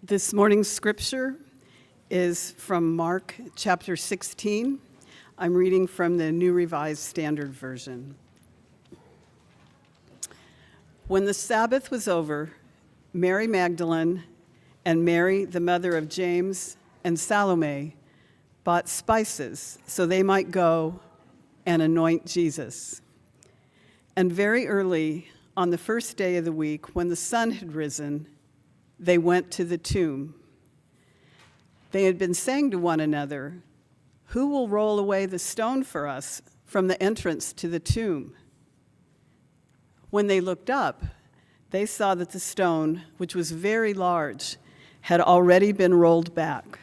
This morning's scripture is from Mark chapter 16. I'm reading from the New Revised Standard Version. When the Sabbath was over, Mary Magdalene and Mary, the mother of James, and Salome bought spices so they might go and anoint Jesus. And very early on the first day of the week, when the sun had risen, they went to the tomb. They had been saying to one another, "Who will roll away the stone for us from the entrance to the tomb?" When they looked up, they saw that the stone, which was very large, had already been rolled back.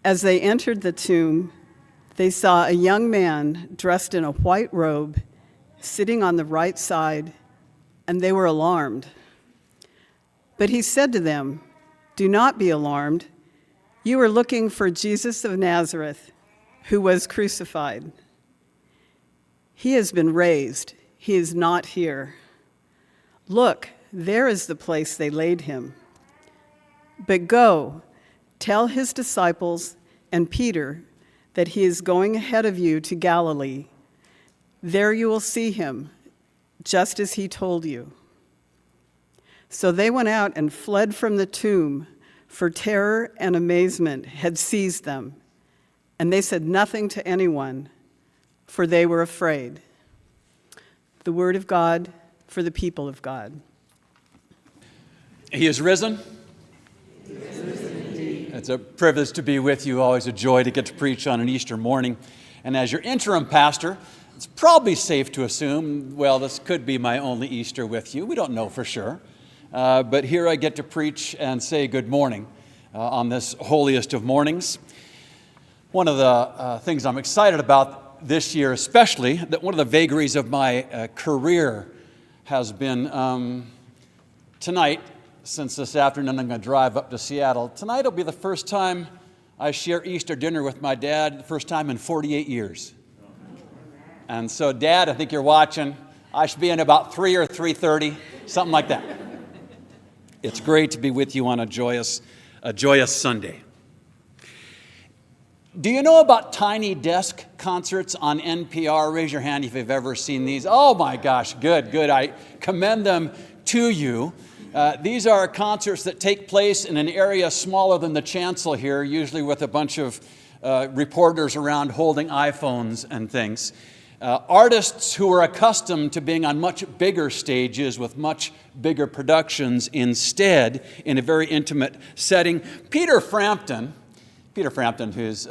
As they entered the tomb, they saw a young man dressed in a white robe sitting on the right side, and they were alarmed. But he said to them, "Do not be alarmed. You are looking for Jesus of Nazareth, who was crucified. He has been raised. He is not here. Look, there is the place they laid him. But go, tell his disciples and Peter that he is going ahead of you to Galilee. There you will see him, just as he told you." So they went out and fled from the tomb, for terror and amazement had seized them. And they said nothing to anyone, for they were afraid. The word of God for the people of God. He is risen. He is risen indeed. It's a privilege to be with you, always a joy to get to preach on an Easter morning. And as your interim pastor, it's probably safe to assume, well, this could be my only Easter with you. We don't know for sure. But here I get to preach and say good morning on this holiest of mornings. One of the things I'm excited about this year especially, that one of the vagaries of my career has been tonight, since this afternoon I'm going to drive up to Seattle. Tonight will be the first time I share Easter dinner with my dad, the first time in 48 years. And so, Dad, I think you're watching. I should be in about 3 or 3:30, something like that. It's great to be with you on a joyous Sunday. Do you know about tiny desk concerts on NPR? Raise your hand if you've ever seen these. Oh my gosh, good. I commend them to you. These are concerts that take place in an area smaller than the chancel here, usually with a bunch of reporters around holding iPhones and things. Artists who are accustomed to being on much bigger stages with much bigger productions instead in a very intimate setting. Peter Frampton, whose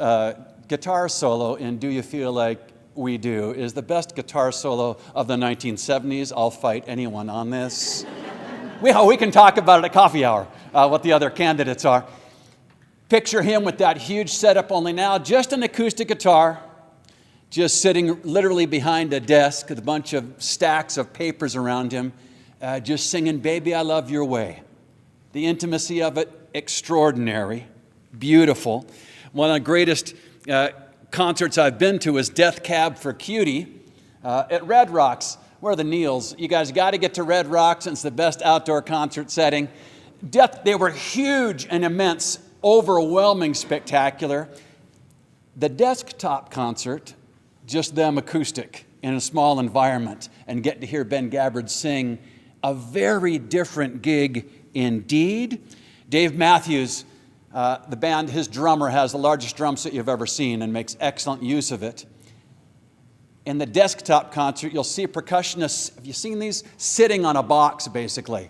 guitar solo in Do You Feel Like We Do is the best guitar solo of the 1970s. I'll fight anyone on this. We can talk about it at coffee hour, what the other candidates are. Picture him with that huge setup, only now just an acoustic guitar, just sitting literally behind a desk with a bunch of stacks of papers around him, just singing, "Baby, I Love Your Way." The intimacy of it, extraordinary, beautiful. One of the greatest concerts I've been to is Death Cab for Cutie at Red Rocks. Where are the Neils? You guys got to get to Red Rocks. It's the best outdoor concert setting. They were huge and immense, overwhelming, spectacular. The desktop concert, just them acoustic in a small environment, and get to hear Ben Gabbard sing, a very different gig indeed. Dave Matthews, the band, his drummer, has the largest drum set you've ever seen and makes excellent use of it. In the desktop concert, you'll see percussionists, have you seen these? Sitting on a box, basically,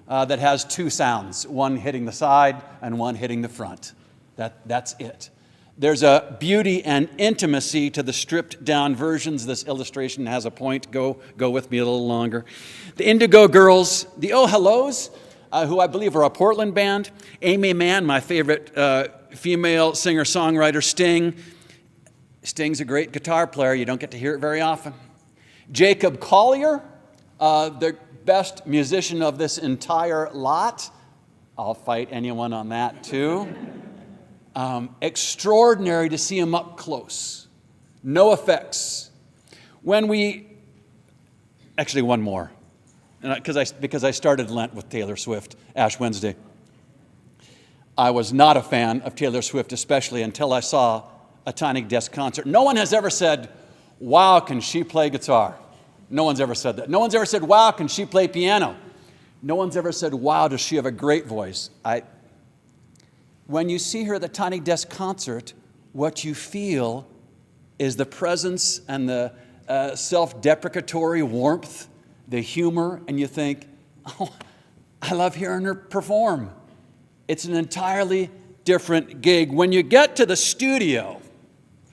that has two sounds, one hitting the side and one hitting the front. That's it. There's a beauty and intimacy to the stripped-down versions. This illustration has a point. Go with me a little longer. The Indigo Girls, the Oh Hellos, who I believe are a Portland band. Amy Mann, my favorite female singer-songwriter. Sting's a great guitar player. You don't get to hear it very often. Jacob Collier, the best musician of this entire lot. I'll fight anyone on that, too. Extraordinary to see him up close. No effects. Actually, one more. Because I started Lent with Taylor Swift, Ash Wednesday. I was not a fan of Taylor Swift, especially until I saw a Tiny Desk concert. No one has ever said, wow, can she play guitar? No one's ever said that. No one's ever said, wow, can she play piano? No one's ever said, wow, does she have a great voice? When you see her at the Tiny Desk concert, what you feel is the presence and the self-deprecatory warmth, the humor, and you think, oh, I love hearing her perform. It's an entirely different gig. When you get to the studio,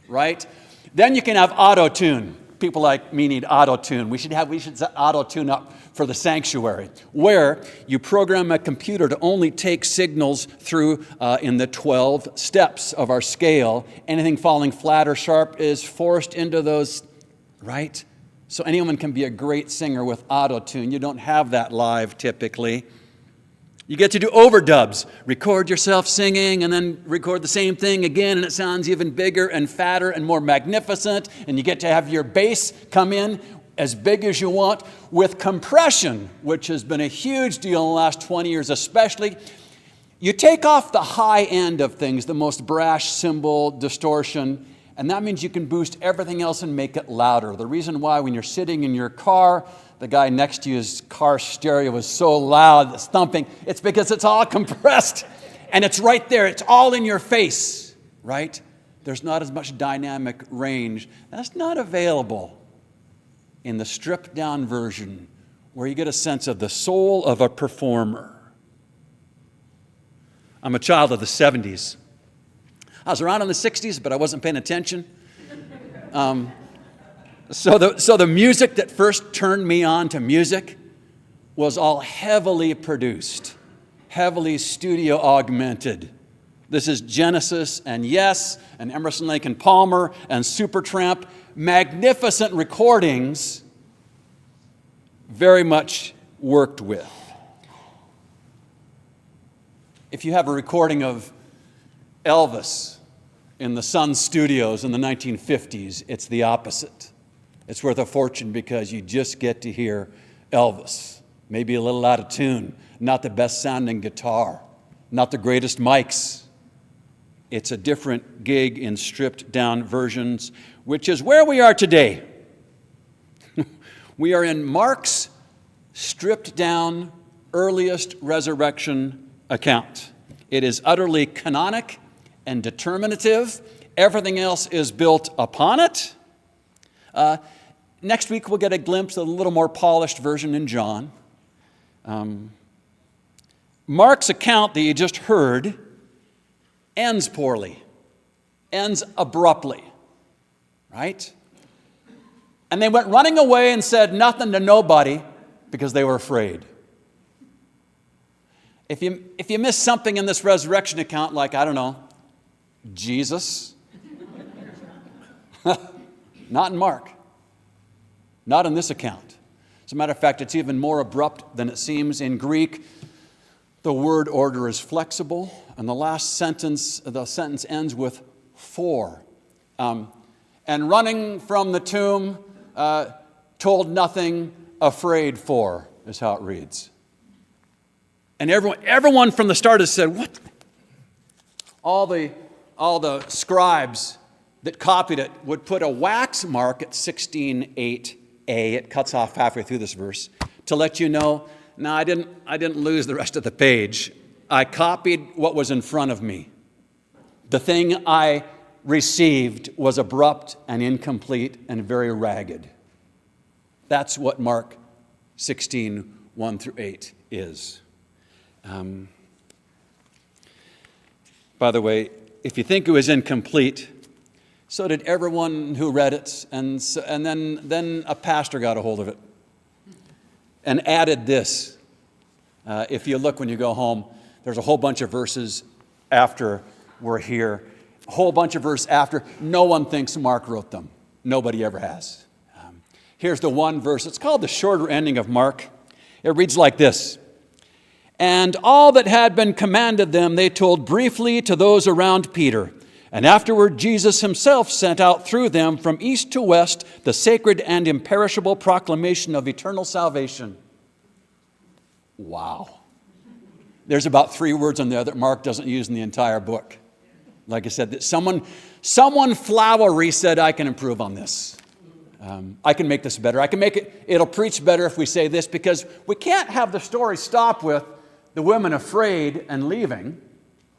right, then you can have auto-tune. People like me need auto-tune. We should set auto-tune up for the sanctuary, where you program a computer to only take signals through in the 12 steps of our scale. Anything falling flat or sharp is forced into those, right? So anyone can be a great singer with auto-tune. You don't have that live typically. You get to do overdubs. Record yourself singing and then record the same thing again, and it sounds even bigger and fatter and more magnificent. And you get to have your bass come in as big as you want with compression, which has been a huge deal in the last 20 years especially. You take off the high end of things, the most brash cymbal distortion, and that means you can boost everything else and make it louder. The reason why when you're sitting in your car, the guy next to you's car stereo is so loud, it's thumping, it's because it's all compressed and it's right there. It's all in your face, right? There's not as much dynamic range. That's not available in the stripped down version where you get a sense of the soul of a performer. I'm a child of the 70s. I was around in the 60s, but I wasn't paying attention. So the music that first turned me on to music was all heavily produced, heavily studio augmented. This is Genesis and Yes and Emerson, Lake and Palmer and Supertramp. Magnificent recordings, very much worked with. If you have a recording of Elvis in the Sun Studios in the 1950s, it's the opposite. It's worth a fortune because you just get to hear Elvis, maybe a little out of tune, not the best sounding guitar, not the greatest mics. It's a different gig in stripped down versions, which is where we are today. We are in Mark's stripped down earliest resurrection account. It is utterly canonic and determinative. Everything else is built upon it. Next week, we'll get a glimpse of a little more polished version in John. Mark's account that you just heard ends poorly, ends abruptly, right? And they went running away and said nothing to nobody because they were afraid. If you miss something in this resurrection account, like, I don't know, Jesus, not in Mark. Not in this account. As a matter of fact, it's even more abrupt than it seems. In Greek, the word order is flexible, and the last sentence, the sentence ends with for. And running from the tomb, told nothing, afraid for, is how it reads. And everyone from the start has said, what? All the scribes that copied it would put a wax mark at 16:8a. It cuts off halfway through this verse to let you know, no, I didn't lose the rest of the page. I copied what was in front of me. The thing I received was abrupt and incomplete and very ragged. That's what Mark 16:1-8 is. By the way, if you think it was incomplete, so did everyone who read it, and then a pastor got a hold of it and added this. If you look when you go home, there's a whole bunch of verses after we're here, a whole bunch of verses after. No one thinks Mark wrote them. Nobody ever has. Here's the one verse. It's called the shorter ending of Mark. It reads like this. And all that had been commanded them, they told briefly to those around Peter. And afterward, Jesus himself sent out through them from east to west the sacred and imperishable proclamation of eternal salvation. Wow. There's about 3 words on there that Mark doesn't use in the entire book. Like I said, that someone flowery said, I can improve on this. I can make this better. I can make it'll preach better if we say this, because we can't have the story stop with the women afraid and leaving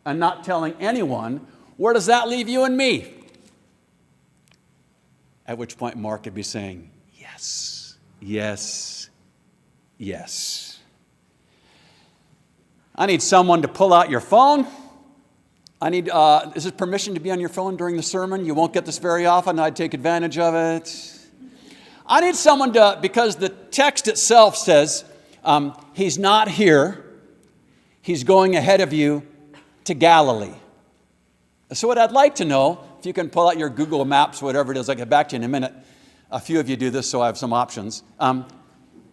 and not telling anyone. Where does that leave you and me? At which point Mark could be saying, yes, yes, yes. I need someone to pull out your phone. Is this permission to be on your phone during the sermon? You won't get this very often. I'd take advantage of it. I need someone to, because the text itself says, he's not here. He's going ahead of you to Galilee. So what I'd like to know, if you can pull out your Google Maps, whatever it is, I'll get back to you in a minute. A few of you do this, so I have some options.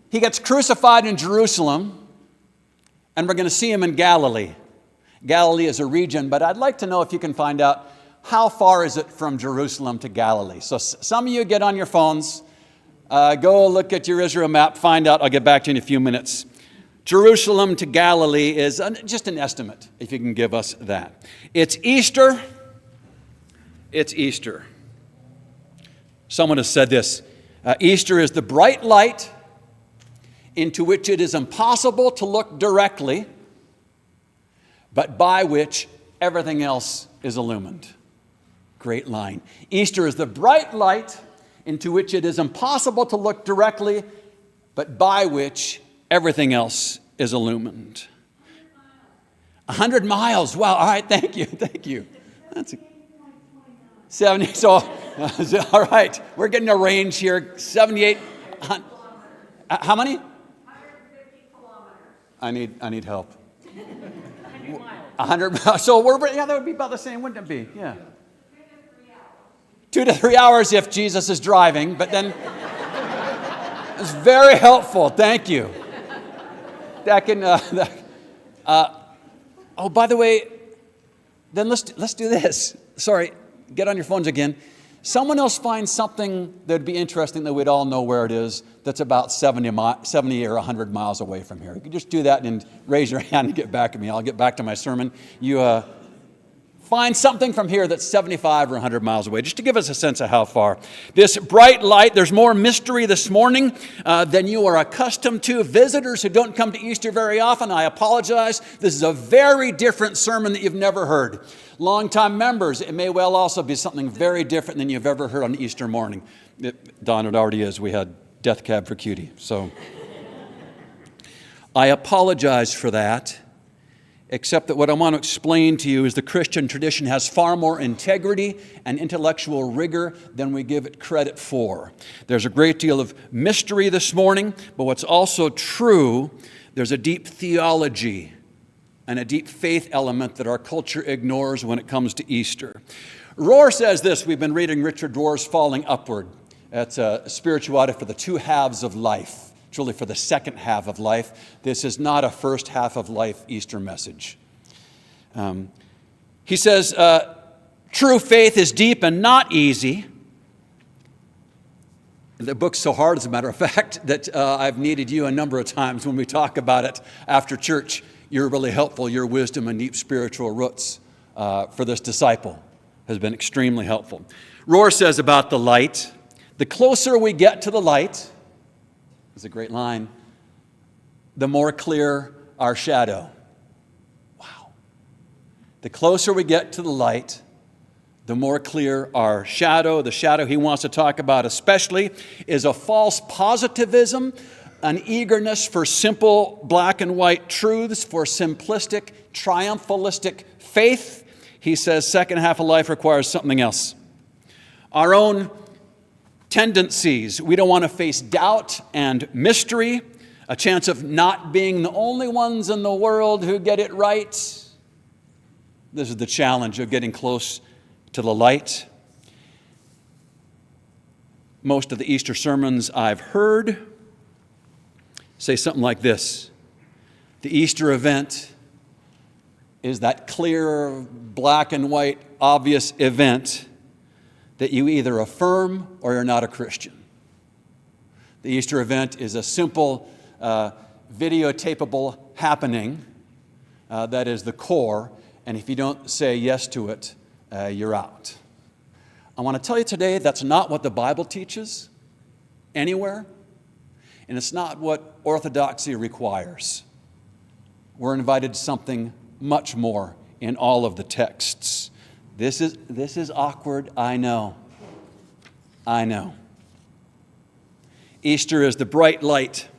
He gets crucified in Jerusalem, and we're going to see him in Galilee. Galilee is a region, but I'd like to know if you can find out how far is it from Jerusalem to Galilee. So some of you get on your phones, go look at your Israel map, find out. I'll get back to you in a few minutes. Jerusalem to Galilee is just an estimate, if you can give us that. It's Easter. It's Easter. Someone has said this. Easter is the bright light into which it is impossible to look directly, but by which everything else is illumined. Great line. Easter is the bright light into which it is impossible to look directly, but by which everything else is illumined. 100 miles. Wow. All right. Thank you. Thank you. That's 70. So, all right. We're getting a range here. 78. How many? 150 kilometers. I need help. 100 miles. 100 miles. So that would be about the same, wouldn't it be? Yeah. 2 to 3 hours if Jesus is driving, but then it's very helpful. Thank you. That can. Oh, by the way, then let's do this. Sorry, get on your phones again. Someone else finds something that would be interesting that we'd all know where it is. That's about 70 or 100 miles away from here. You can just do that and raise your hand and get back to me. I'll get back to my sermon. You find something from here that's 75 or 100 miles away, just to give us a sense of how far. This bright light, there's more mystery this morning than you are accustomed to. Visitors who don't come to Easter very often, I apologize. This is a very different sermon that you've never heard. Longtime members, it may well also be something very different than you've ever heard on Easter morning. Don, it already is. We had Death Cab for Cutie. So I apologize for that. Except that what I want to explain to you is the Christian tradition has far more integrity and intellectual rigor than we give it credit for. There's a great deal of mystery this morning, but what's also true, there's a deep theology and a deep faith element that our culture ignores when it comes to Easter. Rohr says this. We've been reading Richard Rohr's Falling Upward. That's a spirituality for the 2 halves of life. It's really for the second half of life. This is not a first half of life Easter message. He says, true faith is deep and not easy. The book's so hard, as a matter of fact, that I've needed you a number of times when we talk about it after church. You're really helpful. Your wisdom and deep spiritual roots for this disciple has been extremely helpful. Rohr says about the light, the closer we get to the light, it's a great line, the more clear our shadow. Wow. The closer we get to the light, the more clear our shadow. The shadow he wants to talk about especially is a false positivism, an eagerness for simple black and white truths, for simplistic, triumphalistic faith. He says second half of life requires something else. Our own tendencies. We don't want to face doubt and mystery, a chance of not being the only ones in the world who get it right. This is the challenge of getting close to the light. Most of the Easter sermons I've heard say something like this. The Easter event is that clear, black and white, obvious event that you either affirm or you're not a Christian. The Easter event is a simple, videotapable happening that is the core, and if you don't say yes to it, you're out. I want to tell you today that's not what the Bible teaches anywhere, and it's not what orthodoxy requires. We're invited to something much more in all of the texts. This is awkward, I know. I know. Easter is the bright light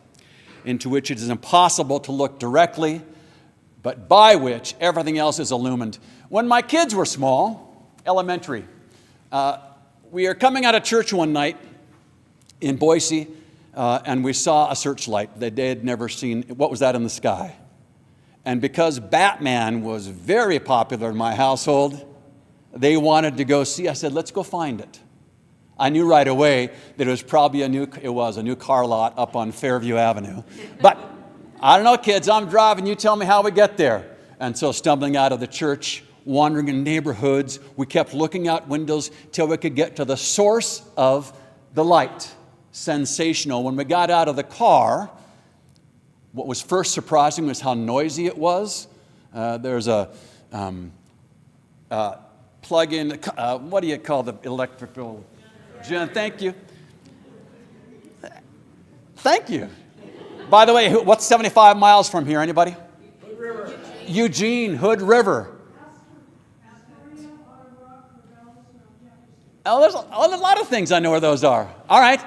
into which it is impossible to look directly, but by which everything else is illumined. When my kids were small, elementary, we are coming out of church one night in Boise, and we saw a searchlight that they had never seen. What was that in the sky? And because Batman was very popular in my household, they wanted to go see. I said, let's go find it. I knew right away that it was probably a new car lot up on Fairview Avenue. But I don't know, kids, I'm driving, you tell me how we get there. And so stumbling out of the church, wandering in neighborhoods, we kept looking out windows till we could get to the source of the light. Sensational. When we got out of the car, what was first surprising was how noisy it was. There's a plug-in, what do you call the electrical? Jen, thank you. Thank you. By the way, what's 75 miles from here? Anybody? Hood River. Eugene, Hood River. Oh, there's a lot of things I know where those are. All right.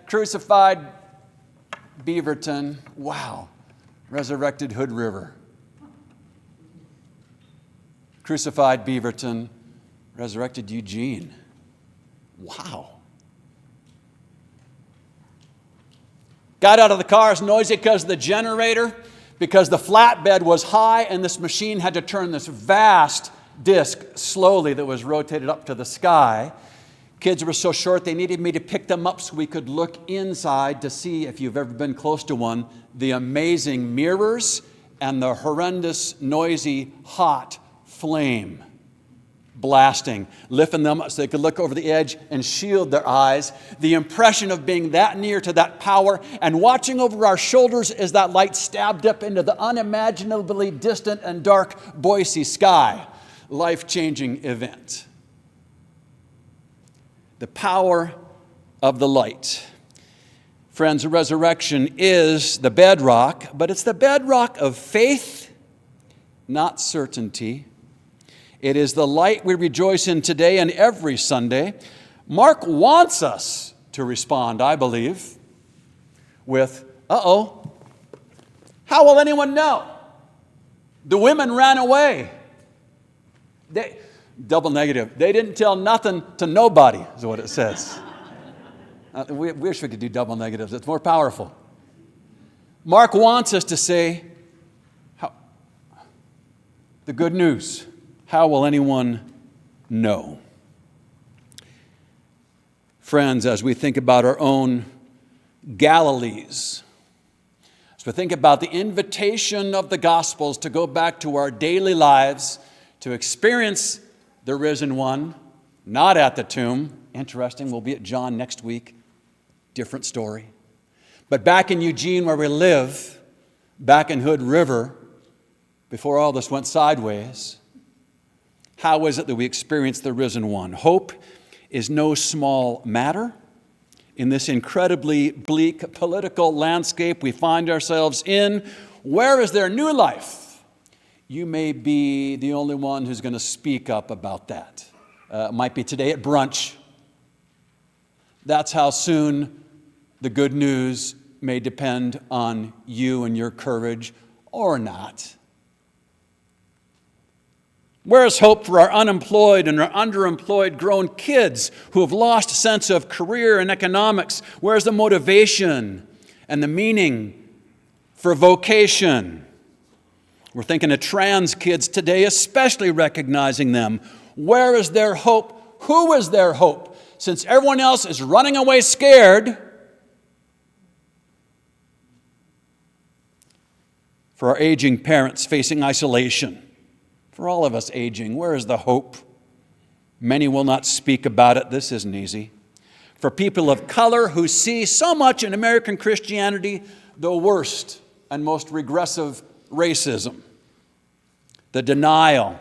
Crucified Beaverton. Wow. Resurrected Hood River. Crucified Beaverton. Resurrected Eugene. Wow. Got out of the car, it's noisy because of the generator, because the flatbed was high and this machine had to turn this vast disc slowly that was rotated up to the sky. Kids were so short they needed me to pick them up so we could look inside to see, if you've ever been close to one, the amazing mirrors and the horrendous, noisy, hot flame blasting, lifting them up so they could look over the edge and shield their eyes. The impression of being that near to that power and watching over our shoulders as that light stabbed up into the unimaginably distant and dark Boise sky. Life-changing event. The power of the light. Friends, the resurrection is the bedrock, but it's the bedrock of faith, not certainty. It is the light we rejoice in today and every Sunday. Mark wants us to respond, I believe, with, how will anyone know? The women ran away. Double negative. They didn't tell nothing to nobody, is what it says. We wish we could do double negatives. It's more powerful. Mark wants us to say, the good news. How will anyone know? Friends, as we think about our own Galilees, as we think about the invitation of the Gospels to go back to our daily lives, to experience the risen one, not at the tomb. Interesting, we'll be at John next week. Different story. But back in Eugene where we live, back in Hood River, before all this went sideways, how is it that we experience the risen one? Hope is no small matter. In this incredibly bleak political landscape we find ourselves in, where is there new life? You may be the only one who's going to speak up about that. It might be today at brunch. That's how soon the good news may depend on you and your courage or not. Where is hope for our unemployed and our underemployed grown kids who have lost sense of career and economics? Where's the motivation and the meaning for vocation? We're thinking of trans kids today, especially recognizing them. Where is their hope? Who is their hope? Since everyone else is running away scared, for our aging parents facing isolation, for all of us aging, where is the hope? Many will not speak about it. This isn't easy. For people of color who see so much in American Christianity, the worst and most regressive racism, the denial,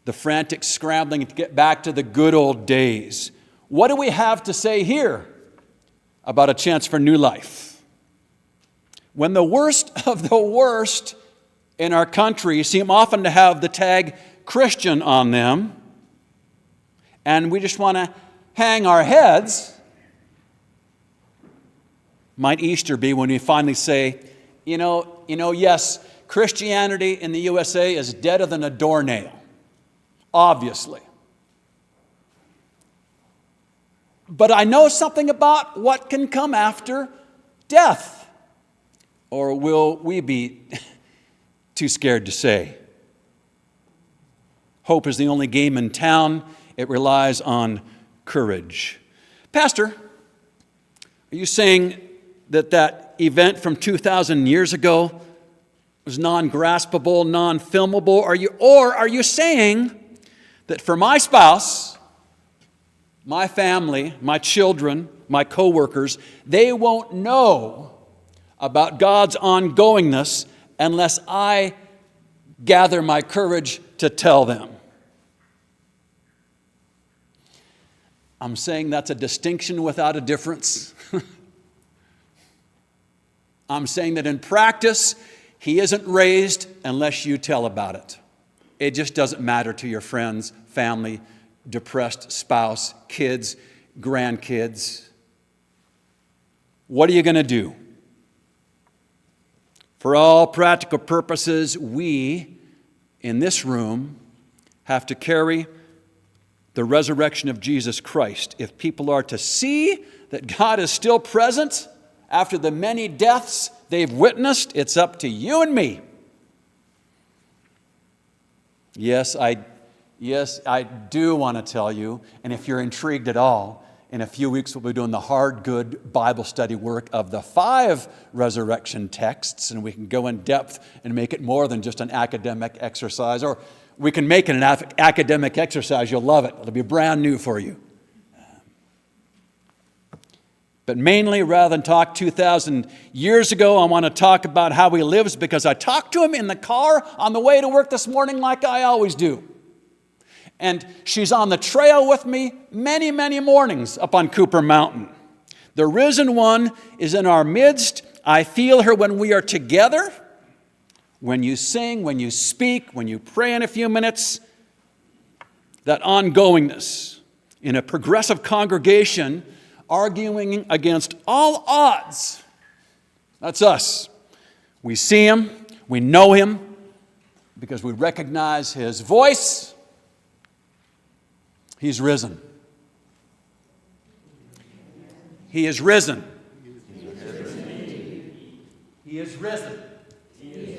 the frantic scrambling to get back to the good old days. What do we have to say here about a chance for new life? When the worst of the worst in our country seem often to have the tag Christian on them, and we just want to hang our heads, might Easter be when we finally say, yes, Christianity in the USA is deader than a doornail, obviously. But I know something about what can come after death. Or will we be too scared to say? Hope is the only game in town. It relies on courage. Pastor, are you saying that event from 2,000 years ago was non-graspable, non-filmable? Or are you saying that for my spouse, my family, my children, my coworkers, they won't know about God's ongoingness unless I gather my courage to tell them? I'm saying that's a distinction without a difference. I'm saying that in practice, he isn't raised unless you tell about it. It just doesn't matter to your friends, family, depressed spouse, kids, grandkids. What are you going to do? For all practical purposes, we in this room have to carry the resurrection of Jesus Christ. If people are to see that God is still present after the many deaths they've witnessed, it's up to you and me. Yes, I do want to tell you, and if you're intrigued at all, in a few weeks we'll be doing the hard, good Bible study work of the 5 resurrection texts, and we can go in depth and make it more than just an academic exercise, or we can make it an academic exercise. You'll love it. It'll be brand new for you. But mainly, rather than talk 2,000 years ago, I want to talk about how he lives, because I talked to him in the car on the way to work this morning like I always do. And she's on the trail with me many, many mornings up on Cooper Mountain. The risen one is in our midst. I feel her when we are together, when you sing, when you speak, when you pray in a few minutes. That ongoingness in a progressive congregation arguing against all odds. That's us. We see him, we know him, because we recognize his voice. He's risen. He is risen. He is risen. He is risen.